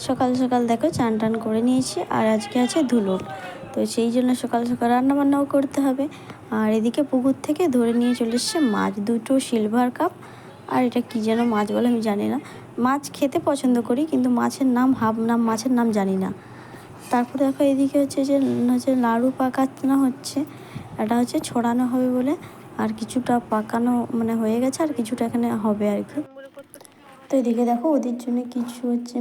সকাল সকাল দেখো চান টান করে নিয়েছি, আর আজকে আছে ধুলুর, তো সেই জন্য সকাল সকাল রান্নাবান্নাও করতে হবে। আর এদিকে পুকুর থেকে ধরে নিয়ে চলে এসছে মাছ, দুটো সিলভার কাপ। আর এটা কী যেন মাছ বলে আমি জানি না। মাছ খেতে পছন্দ করি, কিন্তু মাছের নাম মাছের নাম জানি না। তারপর দেখো এদিকে হচ্ছে নাড়ু পাকানো হচ্ছে। এটা হচ্ছে ছড়ানো হবে বলে, আর কিছুটা পাকানো মানে হয়ে গেছে, আর কিছুটা এখানে হবে আর কি। তো এদিকে দেখো ওদের জন্য কিছু হচ্ছে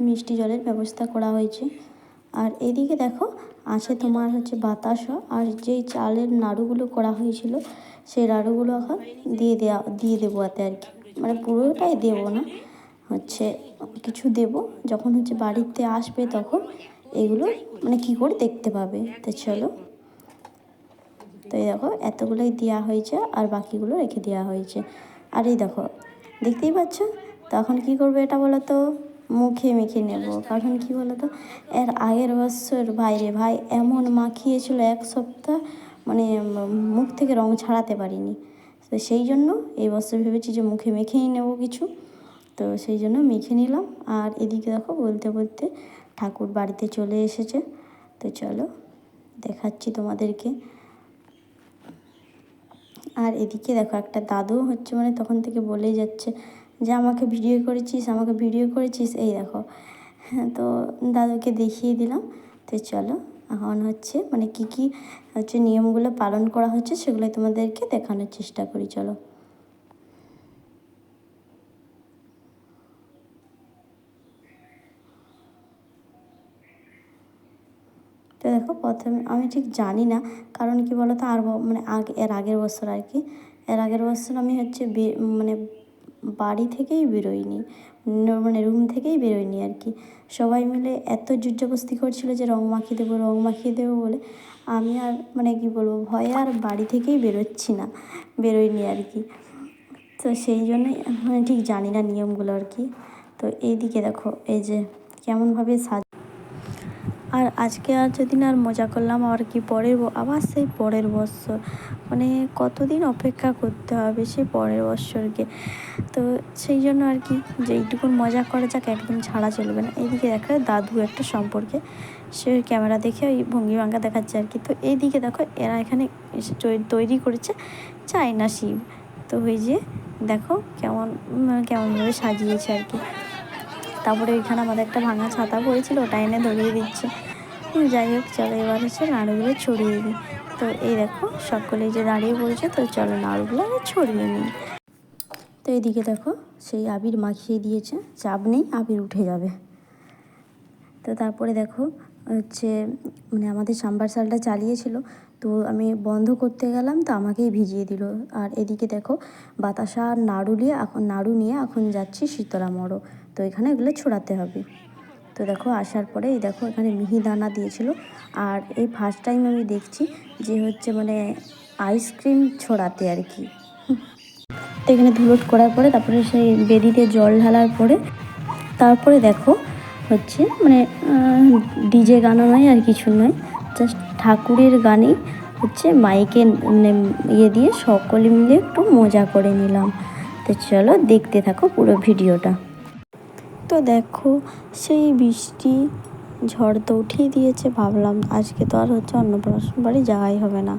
মিষ্টি জলের ব্যবস্থা করা হয়েছে। আর এদিকে দেখো আছে তোমার হচ্ছে বাতাসা, আর যেই চালের নাড়ুগুলো করা হয়েছিল সেই নাড়ুগুলো এখন দিয়ে দেবো এতে আর কি। মানে পুরোটাই দেবো না, হচ্ছে কিছু দেব যখন হচ্ছে বাড়িতে আসবে তখন এগুলো মানে কী করে দেখতে পাবে। তো চলো, তো এই দেখো এতগুলোই দেওয়া হয়েছে, আর বাকিগুলো রেখে দেওয়া হয়েছে। আর এই দেখো দেখতেই পাচ্ছ, তখন কি করবো এটা বলো তো, মুখে মেখে নেব। কারণ কি বলো তো, এর আগের বছর ভাই এমন মাখিয়েছিল এক সপ্তাহ, মানে মুখ থেকে রং ছাড়াতে পারিনি। তো সেই জন্য এই বছর ভেবেছি যে মুখে মেখেই নেব কিছু, তো সেই জন্য মেখে নিলাম। আর এদিকে দেখো বলতে বলতে ঠাকুর বাড়িতে চলে এসেছে। তো চলো দেখাচ্ছি তোমাদেরকে। আর এদিকে দেখো একটা দাদু হচ্ছে মানে তখন থেকে বলেই যাচ্ছে যে আমাকে ভিডিও করেছিস এই দেখো। হ্যাঁ, তো দাদুকে দেখিয়ে দিলাম। তো চলো এখন হচ্ছে মানে কী হচ্ছে নিয়মগুলো পালন করা হচ্ছে সেগুলো তোমাদেরকে দেখানোর চেষ্টা করি। চলো, তো দেখো প্রথমে আমি ঠিক জানি না, কারণ কি বলো তো, আর মানে এর আগের বছর আর কি, এর আগের বছর আমি হচ্ছে মানে বাড়ি থেকেই বেরোইনি, মানে রুম থেকেই বেরোইনি আর কি। সবাই মিলে এত জোরজবস্তি করছিল যে রং মাখিয়ে দেবো বলে, আমি আর মানে কি বলবো, ভয়ে আর বাড়ি থেকেই বেরোইনি আর কি। তো সেই জন্যই মানে ঠিক জানি না নিয়মগুলো আর কি। তো এইদিকে দেখো এই যে কেমনভাবে আর আজকে আর যেদিন আর মজা করলাম, আর কি আবার সেই পরের বছর, মানে কতদিন অপেক্ষা করতে হবে সেই পরের বছরকে। তো সেই জন্য আর কি যে এইটুকুন মজা করা যাক, একদম ছাড়া চলবে না। এইদিকে দেখা দাদু একটা সম্পর্কে সে ক্যামেরা দেখে ওই ভঙ্গিভঙ্গা দেখাচ্ছে আর কি। তো এইদিকে দেখো এরা এখানে এসে তৈরি করেছে চায়না শিব। তো ওই যে দেখো কেমনভাবে সাজিয়েছে আর কি। তারপরে ওইখানে আমাদের একটা ভাঙা ছাতা পড়েছিল, ওটা এনে ধরিয়ে দিচ্ছে। যাই হোক চলো, এবার হচ্ছে নাড়ুগুলো ছড়িয়ে দিই। তো এই দেখো সকলেই যে দাঁড়িয়ে পড়েছে, তো চলো নাড়ুগুলো আমি ছড়িয়ে নিই। তো এইদিকে দেখো সেই আবির মাখিয়ে দিয়েছে, চাপ নেই, আবির উঠে যাবে। তো তারপরে দেখো হচ্ছে মানে আমাদের সালটা চালিয়েছিল, তো আমি বন্ধ করতে গেলাম, তো আমাকেই ভিজিয়ে দিল। আর এদিকে দেখো বাতাসা আর নাড়ু নিয়ে এখন যাচ্ছি শীতলা মোড়ো। তো এখানে এগুলো ছড়াতে হবে। তো দেখো আসার পরে এই দেখো এখানে মিহিদানা দিয়েছিল। আর এই ফার্স্ট টাইম আমি দেখছি যে হচ্ছে মানে আইসক্রিম ছড়াতে আর কি। তো এখানে ধুলোট করার পরে তারপরে সেই বেদিতে জল ঢালার পরে তারপরে দেখো হচ্ছে মানে ডিজে গানও নয় আর কিছু নয়, জাস্ট ঠাকুরের গানেই হচ্ছে মাইকে দিয়ে সকলে মিলে একটু মজা করে নিলাম। তো চলো দেখতে থাকো পুরো ভিডিওটা। তো দেখো সেই বৃষ্টি ঝড় তো উঠিয়ে দিয়েছে, ভাবলাম আজকে তো আর হচ্ছে অন্নপ্রাশন বাড়ি যাওয়াই হবে না।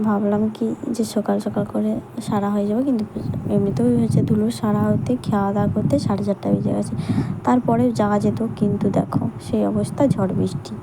ভাবলাম কি যে সকাল সকাল করে সারা হয়ে যাবে, কিন্তু এমনিতেও হয়েছে ধুলো সারা হতে খাওয়া দাওয়া করতে 4:30 বেজে গেছে। তারপরেও যাওয়া যেত, কিন্তু দেখো সেই অবস্থা, ঝড় বৃষ্টি।